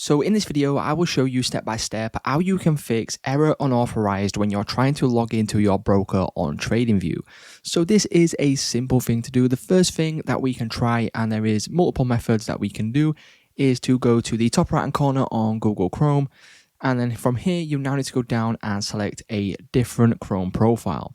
So in this video, I will show you step by step how you can fix error unauthorized when you're trying to log into your broker on TradingView. So this is a simple thing to do. The first thing that we can try, and there is multiple methods that we can do, is to go to the top right hand corner on Google Chrome. And then from here, you now need to go down and select a different Chrome profile.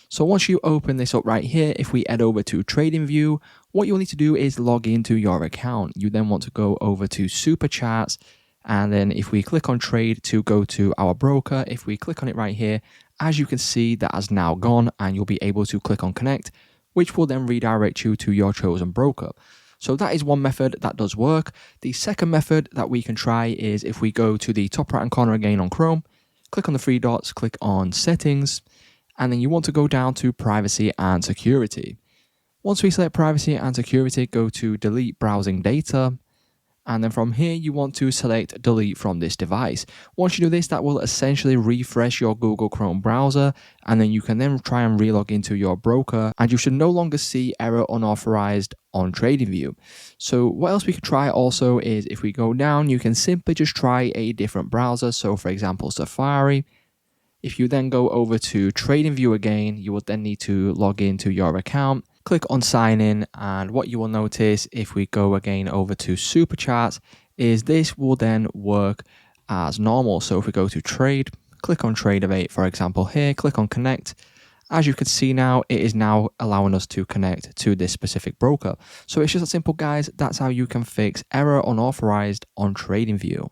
So once you open this up right here, if we head over to TradingView, what you'll need to do is log into your account. You then want to go over to Super Charts, and then if we click on Trade to go to our broker, if we click on it right here, as you can see, that has now gone, and you'll be able to click on Connect, which will then redirect you to your chosen broker. So that is one method that does work. The second method that we can try is if we go to the top right hand corner again on Chrome, click on the three dots, click on Settings, and then you want to go down to Privacy and Security. Once we select Privacy and Security, go to Delete Browsing Data, and then from here you want to select Delete from this device. Once you do this, that will essentially refresh your Google Chrome browser, and then you can then try and relog into your broker, and you should no longer see error unauthorized on TradingView. So what else we could try also is if we go down, you can simply just try a different browser. So for example, Safari. If you then go over to TradingView again, you will then need to log into your account, click on sign in, and what you will notice if we go again over to Super Charts is this will then work as normal. So if we go to trade, click on Tradeovate, for example here, click on connect. As you can see now, it is now allowing us to connect to this specific broker. So it's just that simple, guys. That's how you can fix error unauthorized on TradingView.